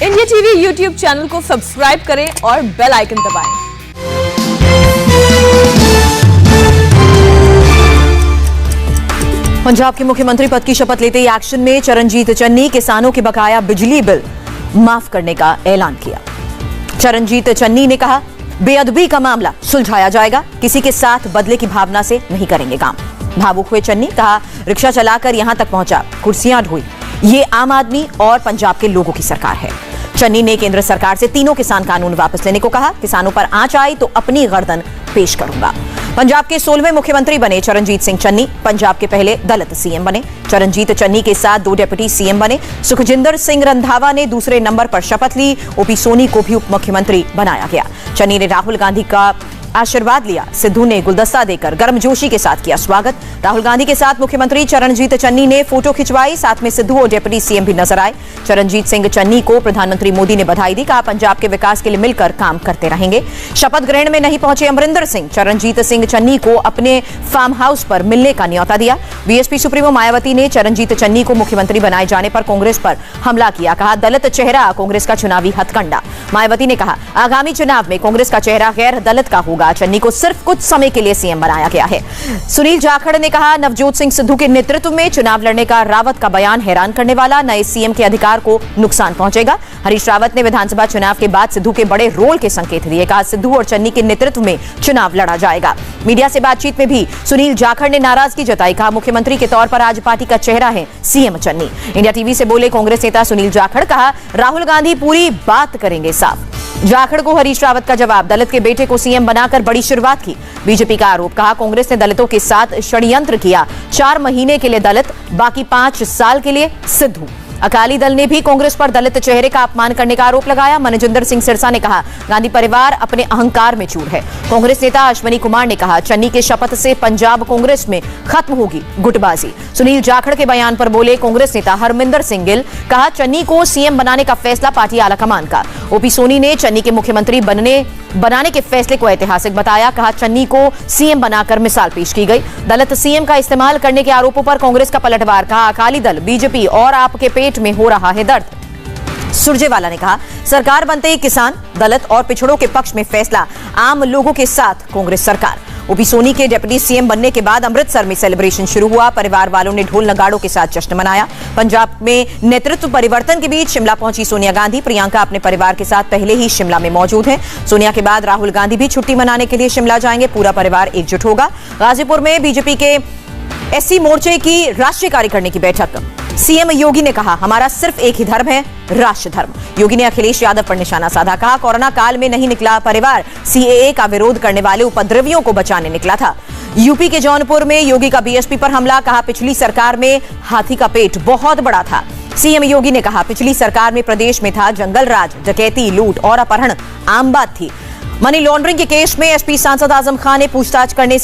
India TV YouTube channel को subscribe करें और बेल आइकन दबाएं। पंजाब के मुख्यमंत्री पद की शपथ लेते ही एक्शन में चरणजीत चन्नी किसानों के बकाया बिजली बिल माफ करने का ऐलान किया। चरणजीत चन्नी ने कहा, बेअदबी का मामला सुलझाया जाएगा, किसी के साथ बदले की भावना से नहीं करेंगे काम। भावुक हुए चन्नी कहा, रिक्शा चलाकर यहां तक पहुंचा, कुर्सियां ढोई, ये आम आदमी और पंजाब के लोगों की सरकार है। चन्नी ने केंद्र सरकार से तीनों किसान कानून वापस लेने को कहा। किसानों पर आंच आई तो अपनी गर्दन पेश करूंगा। पंजाब के 16वें मुख्यमंत्री बने चरणजीत सिंह चन्नी, पंजाब के पहले दलित सीएम बने। चरणजीत चन्नी के साथ 2 डिप्टी सीएम बने। सुखजिंदर सिंह रंधावा ने दूसरे नंबर पर शपथ ली। ओपी सोनी को भी उप मुख्यमंत्री बनाया गया। चन्नी ने राहुल गांधी का आशीर्वाद लिया। सिद्धू ने गुलदस्ता देकर गर्मजोशी के साथ किया स्वागत। राहुल गांधी के साथ मुख्यमंत्री चरणजीत चन्नी ने फोटो खिंचवाई। साथ में सिद्धू और डिप्टी सीएम भी नजर आए। चरणजीत सिंह चन्नी को प्रधानमंत्री मोदी ने बधाई दी। कहा, पंजाब के विकास के लिए मिलकर काम करते रहेंगे। शपथ ग्रहण में नहीं पहुंचे अमरिंदर सिंह, चरणजीत सिंह चन्नी को अपने फार्म हाउस पर मिलने का न्योता दिया। बीएसपी सुप्रीमो मायावती ने चरणजीत चन्नी को मुख्यमंत्री बनाए जाने पर कांग्रेस पर हमला किया। कहा, दलित चेहरा कांग्रेस का चुनावी हथकंडा। मायावती ने कहा, आगामी चुनाव में कांग्रेस का चेहरा गैर दलित का होगा। चन्नी को सिर्फ कुछ समय के लिए सीएम बनाया गया है। सुनील जाखड़ ने कहा, नवजोत सिंह सिद्धू के नेतृत्व में चुनाव लड़ने का रावत का बयान हैरान करने वाला, नए सीएम के अधिकार को नुकसान पहुंचेगा। हरीश रावत ने विधानसभा चुनाव के बाद सिद्धू के बड़े रोल के संकेत दिए। कहा, सिद्धू और चन्नी के नेतृत्व में चुनाव लड़ा जाएगा। मीडिया से बातचीत में भी सुनील जाखड़ ने नाराजगी जताई। कहा, मुख्यमंत्री के तौर पर आज पार्टी का चेहरा है सीएम चन्नी। इंडिया टीवी से बोले कांग्रेस नेता सुनील जाखड़। कहा, राहुल गांधी पूरी बात करेंगे साफ। जाखड़ को हरीश रावत का जवाब, दलित के बेटे को सीएम बनाकर बड़ी शुरुआत की। बीजेपी का आरोप। कहा, कांग्रेस ने दलितों के साथ षड्यंत्र किया। 4 महीने के लिए दलित, बाकी 5 साल के लिए सिद्धू। अकाली दल ने भी कांग्रेस पर दलित चेहरे का अपमान करने का आरोप लगाया। मनजिंदर सिंह सिरसा ने कहा, गांधी परिवार अपने अहंकार में चूर है। कांग्रेस नेता अश्वनी कुमार ने कहा, चन्नी के शपथ से पंजाब कांग्रेस में खत्म होगी गुटबाजी। सुनील जाखड़ के बयान पर बोले कांग्रेस नेता हरमिंदर सिंह गिल। कहा, चन्नी को सीएम बनाने का फैसला पार्टी आलाकमान का। ओपी सोनी ने चन्नी के मुख्यमंत्री बनाने के फैसले को ऐतिहासिक बताया। कहा, चन्नी को सीएम बनाकर मिसाल पेश की गई। दलित सीएम का इस्तेमाल करने के आरोपों पर कांग्रेस का पलटवार। कहा, अकाली दल, बीजेपी और आपके पेट में हो रहा है दर्द। सुरजेवाला ने कहा, सरकार बनते ही किसान, दलित और पिछड़ों के पक्ष में फैसला, आम लोगों के साथ कांग्रेस सरकार। ओपी सोनी के डिप्टी सीएम बनने के बाद अमृतसर में सेलिब्रेशन शुरू हुआ। परिवार वालों ने ढोल नगाड़ों के साथ जश्न मनाया। पंजाब में नेतृत्व परिवर्तन के बीच शिमला पहुंची सोनिया गांधी। प्रियंका अपने परिवार के साथ पहले ही शिमला में मौजूद हैं। सोनिया के बाद राहुल गांधी भी छुट्टी मनाने के लिए शिमला जाएंगे। पूरा परिवार एकजुट होगा। गाजीपुर में बीजेपी के एससी मोर्चे की राष्ट्रीय कार्यकारिणी की बैठक। सीएम योगी ने कहा, हमारा सिर्फ एक ही धर्म है, राष्ट्र धर्म। योगी ने अखिलेश यादव पर निशाना साधा। कहा, कोरोना काल में नहीं निकला परिवार, सीएए का विरोध करने वाले उपद्रवियों को बचाने निकला था। यूपी के जौनपुर में योगी का बीएसपी पर हमला। कहा, पिछली सरकार में हाथी का पेट बहुत बड़ा था। सीएम योगी ने कहा, पिछली सरकार में प्रदेश में था जंगल राज, डकैती, लूट और अपहरण आम बात थी। मनी लॉन्ड्रिंग के केस में एसपी सांसद आजम खान ने पूछताछ करने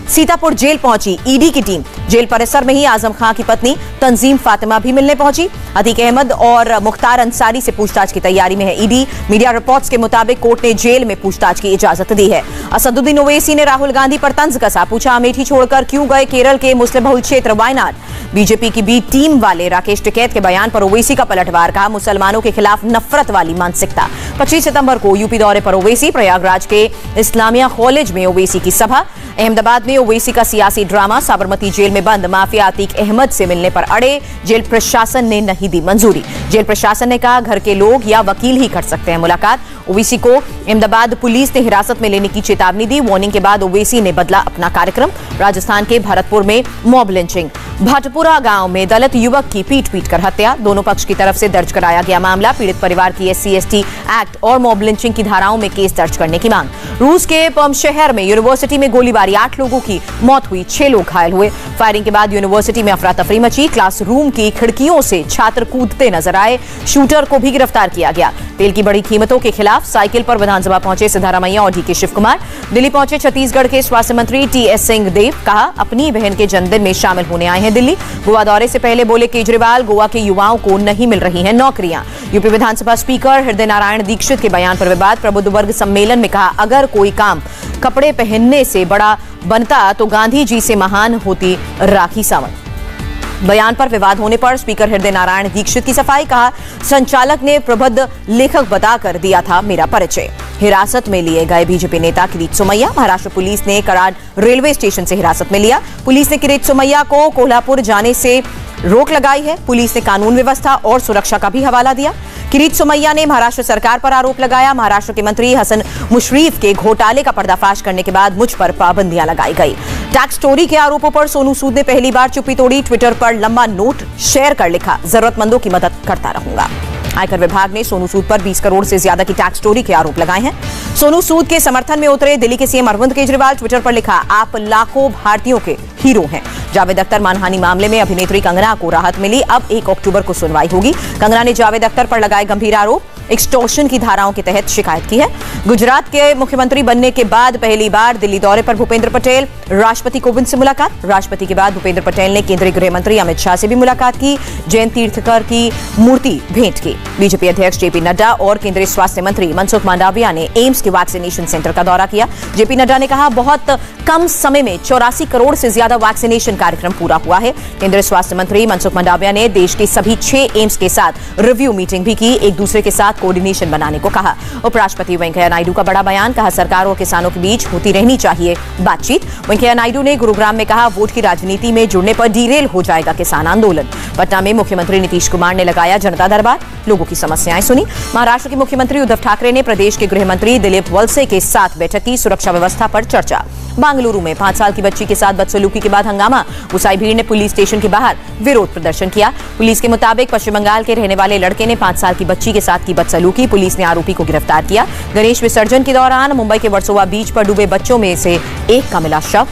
सीतापुर जेल पहुंची ईडी की टीम। जेल परिसर में ही आजम खान की पत्नी तंजीम फातिमा भी मिलने पहुंची। अतीक अहमद और मुख्तार अंसारी से पूछताछ की तैयारी में है ईडी। मीडिया रिपोर्ट्स के मुताबिक कोर्ट ने जेल में पूछताछ की इजाजत दी है। असदुद्दीन ओवैसी ने राहुल गांधी पर तंज कसा। पूछा, अमेठी छोड़कर क्यों गए केरल के मुस्लिम बहुल क्षेत्र वायनाड। बीजेपी की बी टीम वाले राकेश टिकैत के बयान पर ओवैसी का पलटवार। कहा, मुसलमानों के खिलाफ नफरत वाली मानसिकता। 25 सितंबर को यूपी दौरे पर ओवैसी। प्रयागराज के इस्लामिया कॉलेज में ओवैसी की सभा। अहमदाबाद में ओवैसी का सियासी ड्रामा। साबरमती जेल में बंद माफिया अतीक अहमद से मिलने पर अड़े। जेल प्रशासन ने नहीं दी मंजूरी। जेल प्रशासन ने कहा, घर के लोग या वकील ही कर सकते हैं मुलाकात। ओवैसी को अहमदाबाद पुलिस ने हिरासत में लेने की चेतावनी दी। वार्निंग के बाद ओवैसी ने बदला अपना कार्यक्रम। राजस्थान के भरतपुर में मॉब लिंचिंग। भटपुरा गांव में दलित युवक की पीट कर हत्या। दोनों पक्ष की तरफ से दर्ज कराया गया मामला। पीड़ित परिवार की SC/ST एक्ट और मॉब लिंचिंग की धाराओं में केस दर्ज करने की मांग। रूस के पर्म शहर में यूनिवर्सिटी में गोलीबारी, 8 लोगों की मौत हुई, 6 लोग घायल हुए। फायरिंग के बाद यूनिवर्सिटी में अफरा तफरी मची। क्लासरूम की खिड़कियों से छात्र कूदते नजर आए। शूटर को भी गिरफ्तार किया गया। तेल की बढ़ी कीमतों के खिलाफ साइकिल पर विधानसभा पहुंचे सिद्धारमैया और DK शिव कुमार। दिल्ली पहुंचे छत्तीसगढ़ के स्वास्थ्य मंत्री TS सिंहदेव। कहा, अपनी बहन के जन्मदिन में शामिल होने आए हैं दिल्ली। गोवा दौरे से पहले बोले केजरीवाल, गोवा के युवाओं को नहीं मिल रही हैं नौकरियां। यूपी विधानसभा स्पीकर हृदय नारायण दीक्षित के बयान पर विवाद। प्रबुद्ध वर्ग सम्मेलन में कहा, अगर कोई काम कपड़े पहनने से बड़ा बनता तो गांधी जी से महान होती राखी सावंत। बयान पर विवाद होने पर स्पीकर हृदय नारायण दीक्षित की सफाई, कहा संचालक ने प्रबुद्ध लेखक बताकर दिया था मेरा परिचय। हिरासत में लिए गए बीजेपी नेता किरीट सोमैया, महाराष्ट्र पुलिस ने कराड़ रेलवे स्टेशन से हिरासत में लिया। पुलिस ने किरीट सोमैया को कोल्हापुर जाने से रोक लगाई है। पुलिस ने कानून व्यवस्था और सुरक्षा का भी हवाला दिया। किरीट सोमैया ने महाराष्ट्र सरकार पर आरोप लगाया, महाराष्ट्र के मंत्री हसन मुशर्रफ के घोटाले का पर्दाफाश करने के बाद मुझ पर पाबंदियां लगाई गई। टैक्स चोरी के आरोपों पर सोनू सूद ने पहली बार चुप्पी तोड़ी, ट्विटर पर लंबा नोट शेयर कर लिखा, जरूरतमंदों की मदद करता रहूंगा। आयकर विभाग ने सोनू सूद पर 20 करोड़ से ज्यादा की टैक्स चोरी के आरोप लगाए हैं। सोनू सूद के समर्थन में उतरे दिल्ली के सीएम अरविंद केजरीवाल, ट्विटर पर लिखा, आप लाखों भारतीयों के हीरो हैं। जावेद अख्तर मानहानि मामले में अभिनेत्री कंगना को राहत मिली, अब 1 अक्टूबर को सुनवाई होगी। कंगना ने जावेद अख्तर पर लगाए गंभीर आरोप, एक्सटॉर्शन की धाराओं के तहत शिकायत की है। गुजरात के मुख्यमंत्री बनने के बाद पहली बार दिल्ली दौरे पर भूपेंद्र पटेल, राष्ट्रपति कोविंद से मुलाकात। राष्ट्रपति के बाद भूपेंद्र पटेल ने केंद्रीय गृह मंत्री अमित शाह से भी मुलाकात की, जयंत तीर्थकर की मूर्ति भेंट की। बीजेपी अध्यक्ष जेपी नड्डा और केंद्रीय स्वास्थ्य मंत्री मनसुख मांडविया ने एम्स के वैक्सीनेशन सेंटर का दौरा किया। जेपी नड्डा ने कहा, बहुत कम समय में 84 करोड़ से ज्यादा वैक्सीनेशन कार्यक्रम पूरा हुआ है। केंद्रीय स्वास्थ्य मंत्री मनसुख मांडविया ने देश के सभी 6 एम्स के साथ रिव्यू मीटिंग भी की, एक दूसरे के साथ कोऑर्डिनेशन बनाने को कहा। उपराष्ट्रपति वेंकैया नायडू का बड़ा बयान, कहा सरकार और किसानों के बीच होती रहनी चाहिए बातचीत। वेंकैया नायडू ने गुरुग्राम में कहा, वोट की राजनीति में जुड़ने पर डीरेल हो जाएगा किसान आंदोलन। पटना में मुख्यमंत्री नीतीश कुमार ने लगाया जनता दरबार, लोगों की समस्याएं सुनी। महाराष्ट्र के मुख्यमंत्री उद्धव ठाकरे ने प्रदेश के गृह मंत्री दिलीप वलसे के साथ बैठक की, सुरक्षा व्यवस्था पर चर्चा। बेंगलुरु में 5 साल की बच्ची के साथ बदसलूकी के बाद हंगामा, गुस्साई भीड़ ने पुलिस स्टेशन के बाहर विरोध प्रदर्शन किया। पुलिस के मुताबिक पश्चिम बंगाल के रहने वाले लड़के ने 5 साल की बच्ची के साथ की बदसलूकी, पुलिस ने आरोपी को गिरफ्तार किया। गणेश विसर्जन के दौरान मुंबई के वर्सोवा बीच पर डूबे बच्चों में से एक का मिला शव।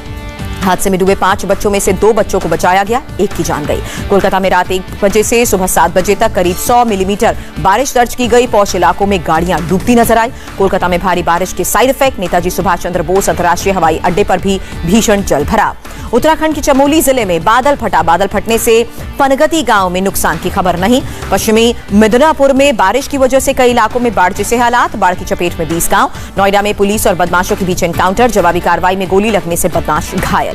हादसे में डूबे 5 बच्चों में से 2 बच्चों को बचाया गया, एक की जान गई। कोलकाता में रात 1 बजे से सुबह 7 बजे तक करीब 100 मिलीमीटर बारिश दर्ज की गई। पौष इलाकों में गाड़ियां डूबती नजर आई। कोलकाता में भारी बारिश के साइड इफेक्ट, नेताजी सुभाष चंद्र बोस अंतर्राष्ट्रीय हवाई अड्डे पर भी भीषण जल भराव। उत्तराखंड के चमोली जिले में बादल फटा, बादल फटने से पनगती गांव में नुकसान की खबर नहीं। पश्चिमी मिदनापुर में बारिश की वजह से कई इलाकों में बाढ़ जैसे हालात, बाढ़ की चपेट में 20 गांव। नोएडा में पुलिस और बदमाशों के बीच एनकाउंटर, जवाबी कार्रवाई में गोली लगने से बदमाश घायल।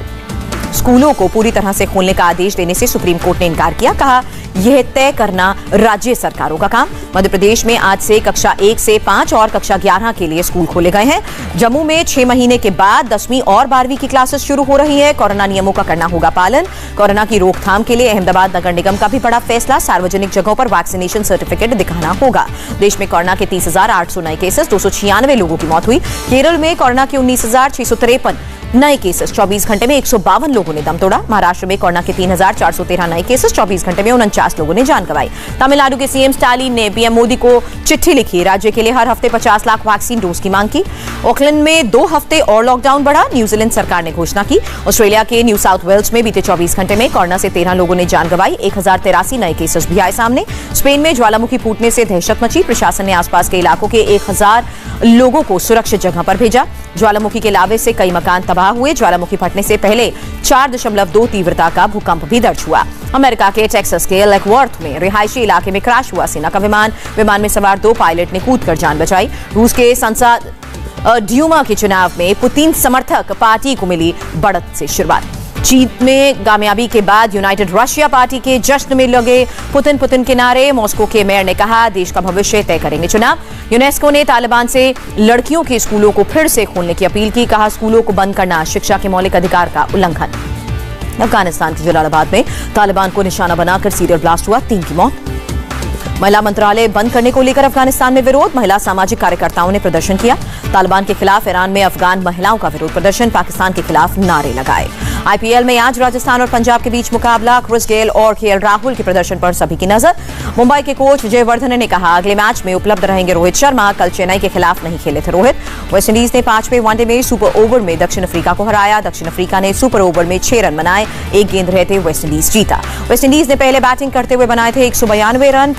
स्कूलों को पूरी तरह से खोलने का आदेश देने से सुप्रीम कोर्ट ने इनकार किया, कहा यह तय करना राज्य सरकारों का काम। मध्य प्रदेश में आज से कक्षा 1 से 5 और कक्षा 11 के लिए स्कूल खोले गए हैं। जम्मू में 6 महीने के बाद 10वीं और 12वीं की क्लासेस शुरू हो रही है। कोरोना नियमों का करना होगा पालन। कोरोना की रोकथाम के लिए अहमदाबाद नगर निगम का भी बड़ा फैसला, सार्वजनिक जगहों पर वैक्सीनेशन सर्टिफिकेट दिखाना होगा। देश में कोरोना के 30,800 नए केसेस, 296 लोगों की मौत हुई। केरल में कोरोना के 19,653 नए केसेस, 24 घंटे में 152 लोगों ने दम तोड़ा। महाराष्ट्र में कोरोना के 3,413 नए केसेस, 24 घंटे में 49 लोगों ने जान गंवाई। तमिलनाडु के सीएम स्टालिन ने पीएम मोदी को चिट्ठी लिखी, राज्य के लिए हर हफ्ते 50 लाख वैक्सीन डोज की मांग की। ऑकलैंड में 2 हफ्ते और लॉकडाउन बढ़ा, न्यूजीलैंड सरकार ने घोषणा की। ऑस्ट्रेलिया के न्यू साउथ वेल्स में बीते 24 घंटे में कोरोना से 13 लोगों ने जान गंवाई, 1083 नए केसेस भी आए सामने। स्पेन में ज्वालामुखी फूटने से दहशत मची, प्रशासन ने आसपास के इलाकों के 1000 लोगों को सुरक्षित जगह पर भेजा। ज्वालामुखी के लावे से कई मकान तबाह हुए। ज्वालामुखी फटने से पहले 4.2 तीव्रता का भूकंप भी दर्ज हुआ। अमेरिका के टेक्सास के लेक वर्थ में रिहायशी इलाके में क्रैश हुआ सेना का विमान में सवार 2 पायलट ने कूदकर जान बचाई। रूस के संसद ड्यूमा के चुनाव में पुतिन समर्थक पार्टी को मिली बढ़त से शुरुआत। चीन में कामयाबी के बाद यूनाइटेड रशिया पार्टी के जश्न में लगे पुतिन के नारे। मॉस्को के मेयर ने कहा, देश का भविष्य तय करेंगे चुनाव। यूनेस्को ने तालिबान से लड़कियों के स्कूलों को फिर से खोलने की अपील की, कहा स्कूलों को बंद करना शिक्षा के मौलिक अधिकार का उल्लंघन। अफगानिस्तान के जलालाबाद में तालिबान को निशाना बनाकर सीरियल ब्लास्ट हुआ, 3 की मौत। महिला मंत्रालय बंद करने को लेकर अफगानिस्तान में विरोध, महिला सामाजिक कार्यकर्ताओं ने प्रदर्शन किया। तालिबान के खिलाफ ईरान में अफगान महिलाओं का विरोध प्रदर्शन, पाकिस्तान के खिलाफ नारे लगाए। आईपीएल में आज राजस्थान और पंजाब के बीच मुकाबला, क्रिस गेल और केएल राहुल के प्रदर्शन पर सभी की नजर। मुंबई के कोच जयवर्धने ने कहा, अगले मैच में उपलब्ध रहेंगे रोहित शर्मा। कल चेन्नई के खिलाफ नहीं खेले थे रोहित। वेस्टइंडीज ने 5वें वनडे में सुपर ओवर में दक्षिण अफ्रीका को हराया। दक्षिण अफ्रीका ने सुपर ओवर में 6 रन बनाए, 1 गेंद रहते वेस्टइंडीज जीता। वेस्टइंडीज ने पहले बैटिंग करते हुए बनाए थे 192 रन।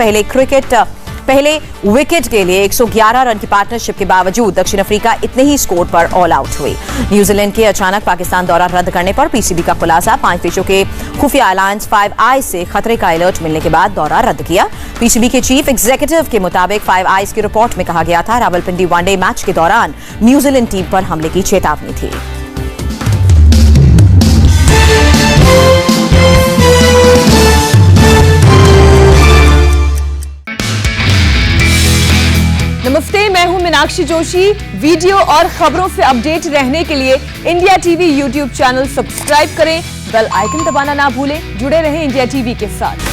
पहले विकेट के लिए 111 रन की पार्टनरशिप के बावजूद दक्षिण अफ्रीका इतने ही स्कोर पर ऑल आउट हुई। न्यूजीलैंड के अचानक पाकिस्तान दौरा रद्द करने पर पीसीबी का खुलासा, 5 देशों के खुफिया अलायंस 5 आइज से खतरे का अलर्ट मिलने के बाद दौरा रद्द किया। पीसीबी के चीफ एग्जीक्यूटिव के मुताबिक 5 आइज की रिपोर्ट में कहा गया था, रावलपिंडी वनडे मैच के दौरान न्यूजीलैंड टीम पर हमले की चेतावनी थी। नमस्ते, मैं हूं मीनाक्षी जोशी। वीडियो और खबरों से अपडेट रहने के लिए India TV YouTube channel subscribe करें, बेल आइकन दबाना ना भूलें। जुड़े रहें इंडिया टीवी के साथ।